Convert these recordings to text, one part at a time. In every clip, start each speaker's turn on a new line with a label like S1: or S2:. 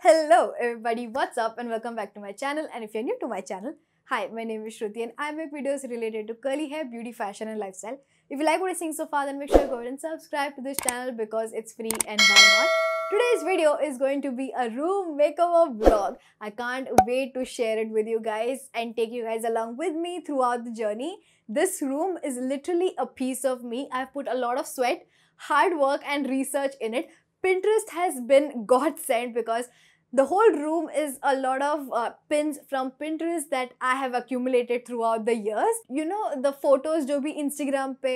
S1: Hello everybody, what's up and welcome back to my channel. And if you're new to my channel, hi, my name is Shruti and I make videos related to curly hair, beauty, fashion and lifestyle. If you like what I'm seeing so far, then make sure you go ahead and subscribe to this channel because it's free and why not. Today's video is going to be a room makeover vlog. I can't wait to share it with you guys and take you guys along with me throughout the journey. This room is literally a piece of me. I've put a lot of sweat, hard work and research in it. Pinterest has been godsend because the whole room is a lot of pins from Pinterest that I have accumulated throughout the years. You know, the photos जो भी Instagram पे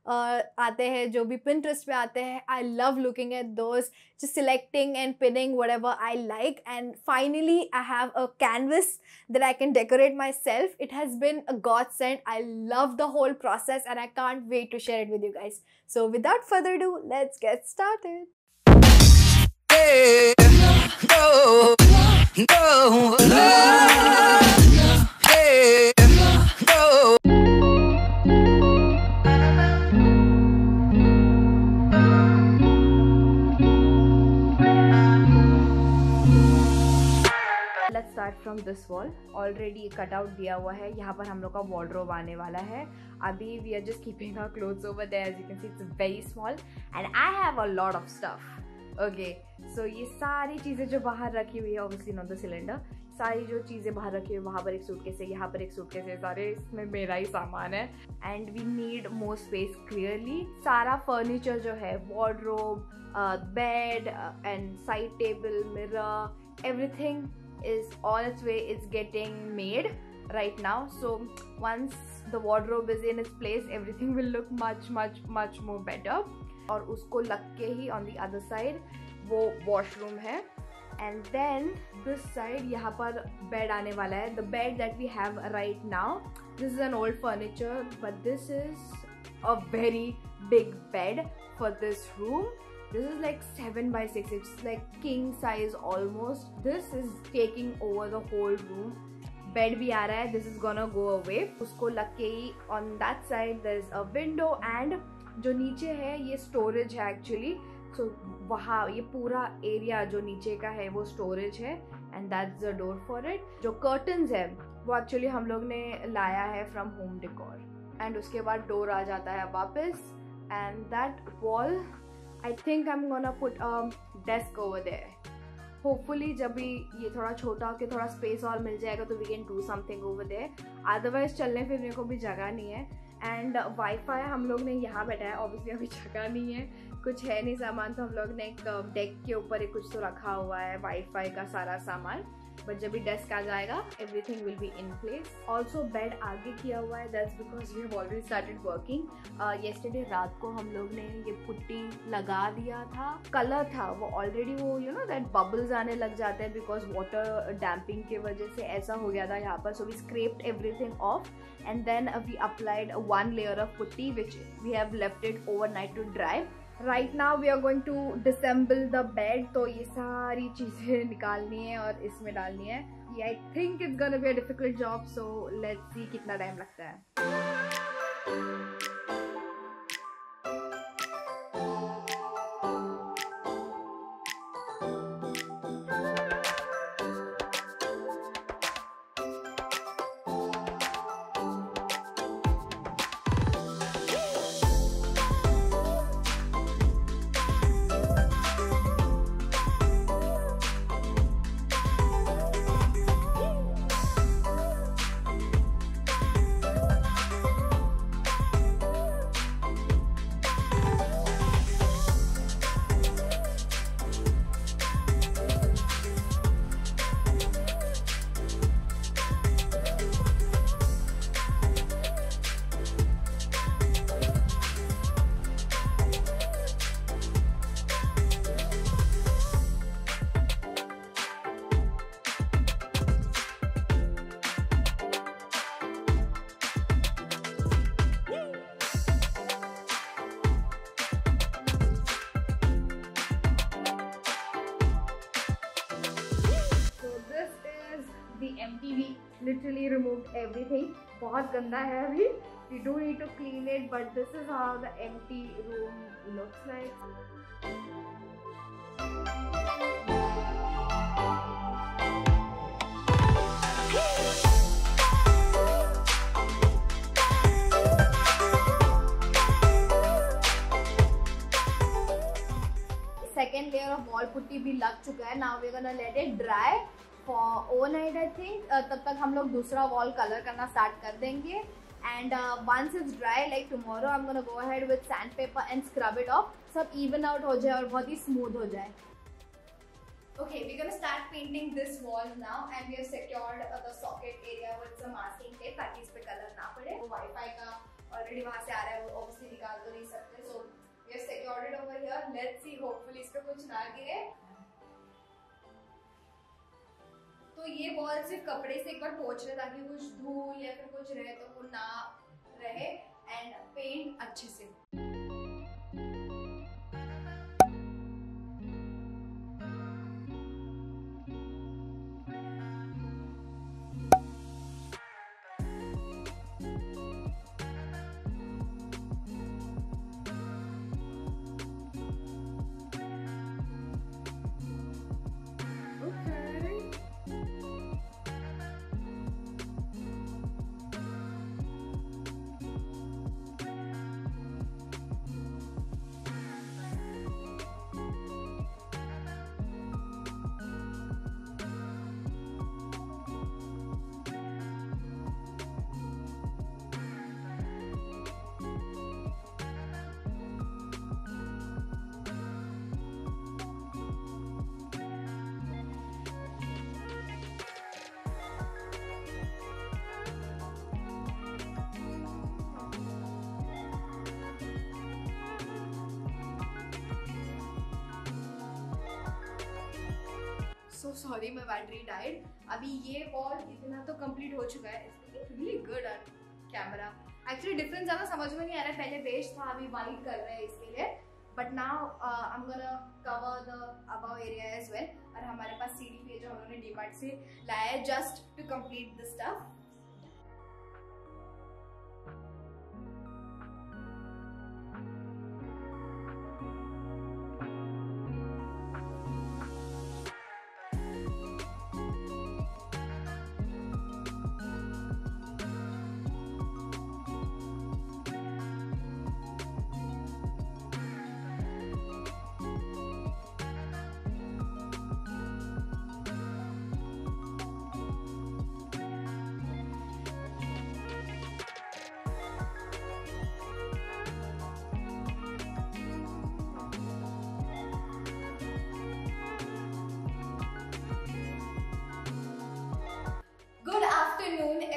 S1: आते हैं, जो भी Pinterest पे आते हैं, I love looking at those, just selecting and pinning whatever I like. And finally, I have a canvas that I can decorate myself. It has been a godsend. I love the whole process and I can't wait to share it with you guys. So without further ado, let's get started. Let's start from this wall. Already cut out दिया हुआ है. यहाँ पर हम लोग का wardrobe आने वाला है. अभी we are just keeping our clothes over there. As you can see, it's very small and I have a lot of stuff. Okay, so ये सारी चीज़ें जो बाहर रखी हुई है, obviously not the cylinder, सारी जो चीज़ें बाहर रखी हुई है, वहाँ पर एक सूटकेस है, यहाँ पर एक सूटकेस है, सारे इसमें मेरा ही सामान है. And we need more space clearly. सारा furniture जो है, wardrobe, bed and side table, mirror, everything is on its way. It's getting made right now. So once the wardrobe is in its place, everything will look much more better. और उसको लग के ही on the other side वो washroom है. And then this side यहाँ पर bed आने वाला है. The bed that we have right now, this is an old furniture, but this is a very big bed for this room. This is like 7 by 6. It's like king size almost. This is taking over the whole room. Bed भी आ रहा है. This is gonna go away. उसको लग के ही on that side there is a window and जो नीचे है ये स्टोरेज है एक्चुअली. सो वहाँ ये पूरा एरिया जो नीचे का है वो स्टोरेज है and that's the door for it. जो कर्टन्स है वो एक्चुअली हम लोग ने लाया है फ्रॉम होम डेकोर एंड उसके बाद डोर आ जाता है वापस. And that wall I think I am gonna put a desk over there. Hopefully जब भी ये थोड़ा छोटा होकर थोड़ा स्पेस और मिल जाएगा तो we can do something over there. Otherwise चलने फिरने को भी जगह नहीं है. एंड वाईफाई हम लोग ने यहाँ बैठाया. ऑब्वियसली अभी जगह नहीं है, कुछ है नहीं सामान, तो हम लोग ने एक डेक के ऊपर एक कुछ तो रखा हुआ है वाईफाई का सारा सामान. बट जब भी डेस्क आ जाएगा everything will be in place. Also bed आगे किया हुआ है. That's because we have already started working. Yesterday रात को हम लोग ने ये पुट्टी लगा दिया था. कलर था वो ऑलरेडी, वो यू नो दैट बबल्स आने लग जाते हैं बिकॉज वाटर डैम्पिंग की वजह से ऐसा हो गया था यहाँ पर. So we scraped everything off and then we applied one layer of putty which we have left it overnight to dry. Right now we are going to disassemble the bed. तो ये सारी चीजें निकालनी है और इसमें डालनी है. I think it's gonna be a difficult job, so let's see कितना टाइम लगता है. we literally removed everything. बहुत गंदा है अभी. We do need to clean it, but this is how the empty room looks like. Putty भी लग चुका है. Now we are gonna let it dry for overnight I think. तब तक हम लोग दूसरा वॉल कलर करना स्टार्ट कर देंगे. And once it's dry, like tomorrow, I'm gonna go ahead with sandpaper and scrub it off. सब even out हो जाए और बहुत ही smooth हो जाए. Okay, we're gonna start painting this wall now, and we have secured the socket area with some masking tape ताकि इस पे कलर ना पड़े. वो Wi-Fi का already वहाँ से आ रहा है, वो obviously निकाल तो नहीं सकते. So we have secured it over here. Let's see, hopefully इस पे कुछ ना गिरे. तो ये वॉल सिर्फ कपड़े से एक बार पोंछ रहे ताकि कुछ धूल या फिर कुछ रहे तो वो ना रहे एंड पेंट अच्छे से. So sorry, my battery died. अभी ये वॉल इतना तो कंप्लीट हो चुका है. It's really good on camera. Actually difference ज़्यादा समझ में नहीं आ रहा है. पहले बेज था, अभी वाइट कर रहे हैं इसके लिए. But now I'm gonna cover the above area as well. और हमारे पास सीढ़ी भी है जो हमने डीमार्ट से लाया है just to complete the stuff.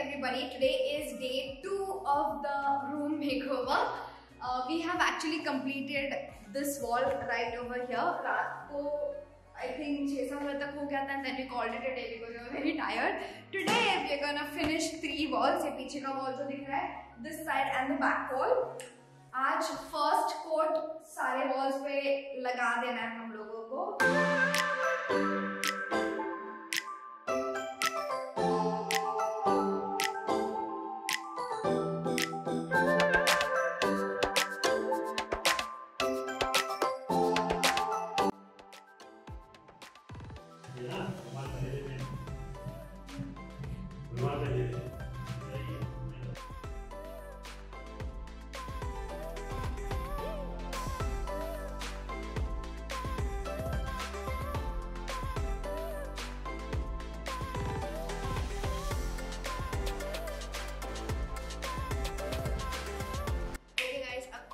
S1: Everybody, today is day 2 of the room makeover. We have actually completed this wall right over here. रात को I think 6-7 बजे तक हो गया था and then we called it a day because we were very tired. Today we are gonna finish 3 walls. ये पीछे का wall जो दिख रहा है, this side and the back wall. आज first coat सारे walls पे लगा देना है हम लोगों को.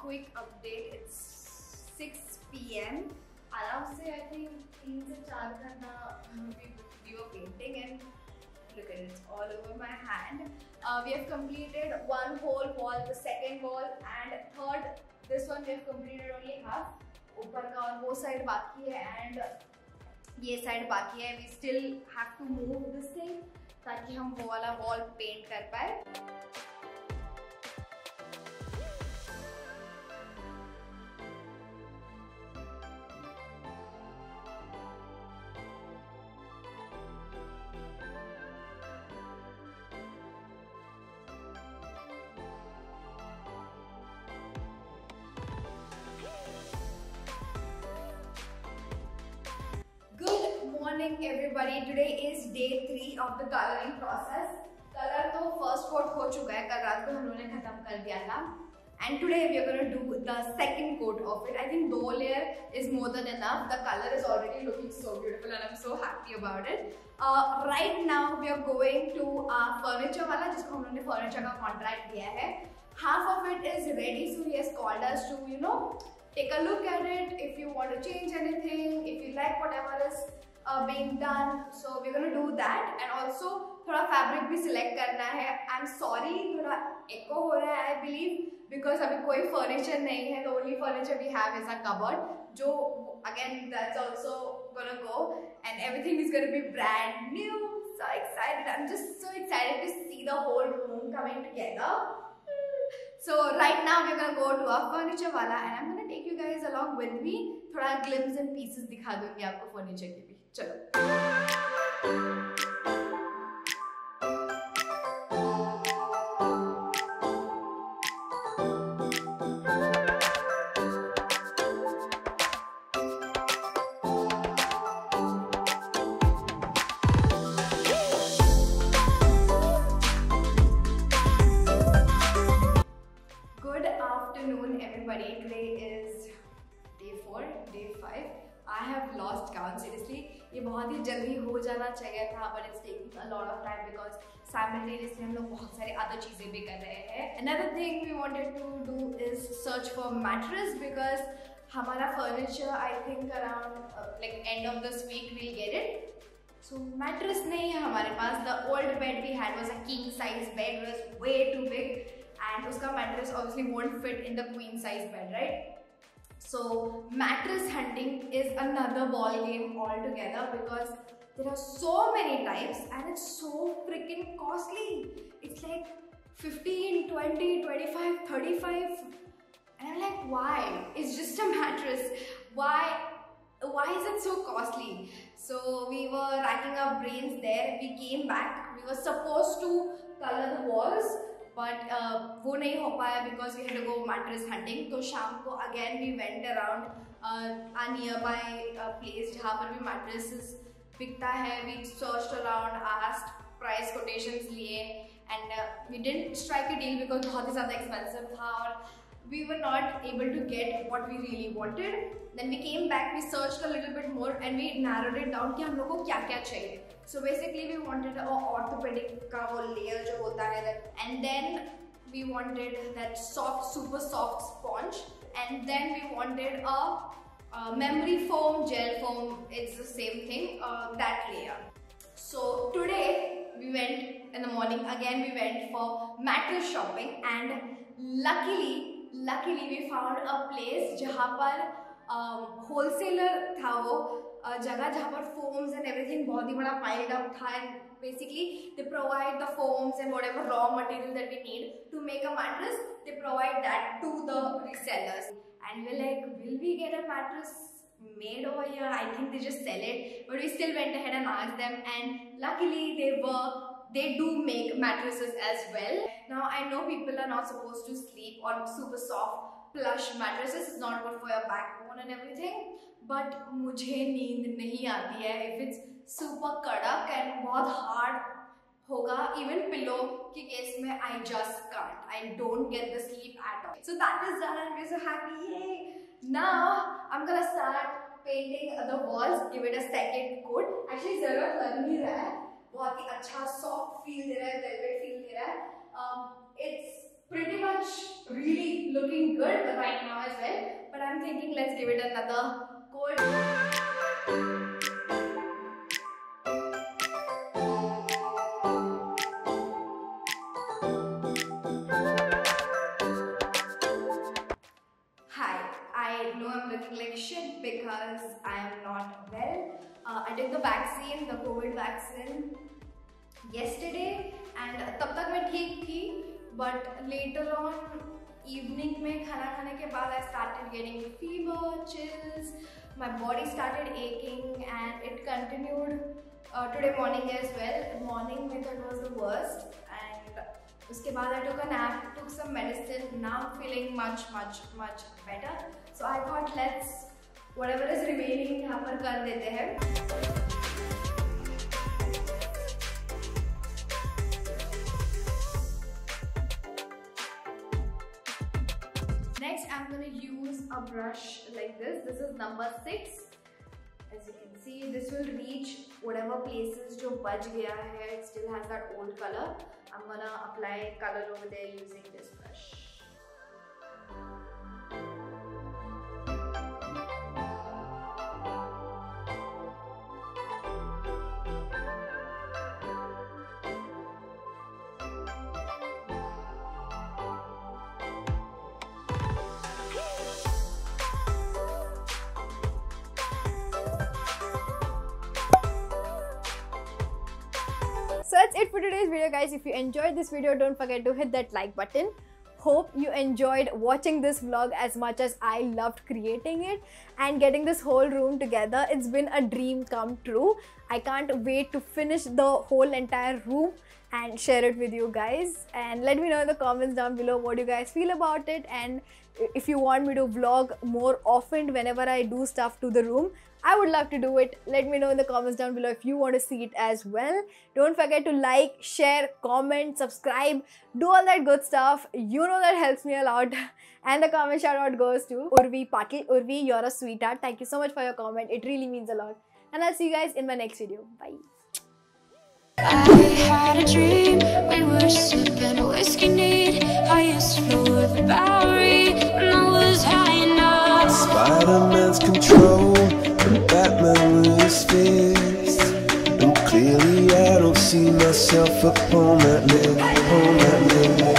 S1: Quick update, it's 6 PM. आराम से I think 3 से 4 घंटा we were painting and look at it, it's all over my hand. We have completed one whole wall, the second wall and third, this one we have completed only half. ऊपर का और वो side बाकी है and ये side बाकी है. We still have to move this thing ताकि हम वो वाला wall paint कर पाए. Morning everybody, today is day 3 of the coloring process. Colour तो फर्स्ट कोट हो चुका है, कल रात को हम लोगों ने खत्म कर दिया था. And today we are going to do the second coat of it. I think 2 layer is more than enough. The color is already looking so beautiful and I'm so happy about it. Right now we are going to furniture wala, jisko humne furniture ka contract diya hai. Half of it is ready, so he has called us to, you know, take a look at it. If you want to change anything, if you like whatever is being done, so we're going to do that. And also thoda fabric bhi select karna hai. I'm sorry, thoda echo ho raha hai, I believe, because abhi koi furniture nahi hai. The only furniture we have is a cupboard, jo again that's also gonna go, and everything is gonna be brand new. So excited! I'm just so excited to see the whole room coming together. So right now we're gonna go to our furniture wala, and I'm gonna take you guys along with me. थोड़ा glimpse and pieces दिखा दूँगी आपको furniture के भी. चलो. Everybody, today is day 4, day 5. I have lost count seriously. ये बहुत ही जल्दी हो जाना चाहिए था, but it's taking a lot of time because simultaneously हम लोग बहुत सारे other चीजें भी कर रहे हैं. Another thing we wanted to do is search for mattress because हमारा furniture I think around like end of this week we'll get it. So mattress नहीं है हमारे पास. The old bed we had was a king size bed, it was way too big. And uska mattress obviously won't fit in the queen size bed, right? So mattress hunting is another ball game altogether because there are so many types and it's so freaking costly. It's like 15, 20, 25, 35, and I'm like, why? It's just a mattress. Why is it so costly? So we were racking our brains there. We came back. We were supposed to color the walls, but वो नहीं हो पाया because we had to go mattress hunting. तो शाम को again we went around a nearby place जहाँ पर भी mattresses बिकता है. We searched around, asked price quotations लिए, and we didn't strike a deal because बहुत ही ज़्यादा expensive था और we were not able to get what we really wanted. Then we came back, we searched a little bit more and we narrowed it down कि हम लोग को क्या क्या चाहिए. So basically we wanted a orthopedic का वो layer जो होता है that, and then we wanted that soft, super soft sponge, and then we wanted a memory foam, gel foam, it's the same thing, that layer. So today we went in the morning, again we went for mattress shopping, and luckily we found a place जहाँ पर wholesaler था वो जगह जहाँ पर foams and everything बहुत ही बड़ा piled up था, and basically they provide the foams and whatever raw material that we need to make a mattress. They provide that to the resellers, and we're like, will we get a mattress made over here? I think they just sell it, but we still went ahead and asked them, and luckily they do make mattresses as well. Now I know people are not supposed to sleep on super soft plush mattresses, it's not good for your backbone and everything, but मुझे नींद नहीं आती है if it's super कड़क and बहुत hard होगा. Even pillow के case में I just can't. I don't get the sleep at all. So that is done and we're so happy. Yay! Now I'm gonna start painting the walls. Give it a second coat. Actually ज़रूरत लग नहीं रहा है. बहुत ही अच्छा soft feel दे रहा है, velvet feel दे रहा है. It's pretty much really looking good right now as well, but I'm thinking let's give it another coat. Hi, I know I'm looking like shit because I am not well. I took the vaccine, the COVID vaccine yesterday, and तब तक मैं ठीक थी. But later on, evening में खाना खाने के बाद I started getting fever, chills, my body started aching, and it continued today morning as well. Morning में it was the worst, and उसके बाद I took a nap, took some medicine. Now I'm feeling much better. So I thought let's whatever is remaining यहाँ पर कर देते हैं. a brush like this. This is number 6. As you can see, this will reach whatever places jo bach gaya hai. It still has that old color. I'm gonna apply color over there using this brush. So that's it for today's video, guys. If you enjoyed this video, don't forget to hit that like button. Hope you enjoyed watching this vlog as much as I loved creating it and getting this whole room together. It's been a dream come true. I can't wait to finish the whole entire room and share it with you guys. And let me know in the comments down below what you guys feel about it, and if you want me to vlog more often whenever I do stuff to the room, I would love to do it. Let me know in the comments down below if you want to see it as well. Don't forget to like, share, comment, subscribe, do all that good stuff. You know that helps me a lot. And the comment shout out goes to Urvi Patil. Urvi, you're a sweetheart. Thank you so much for your comment. It really means a lot. And I'll see you guys in my next video. Bye.
S2: I had a dream, we were sipping whiskey neat. I used to float the Bowery when I was high enough.
S3: Spider-Man's control and Batman with his fist. And clearly I don't see myself upon that list.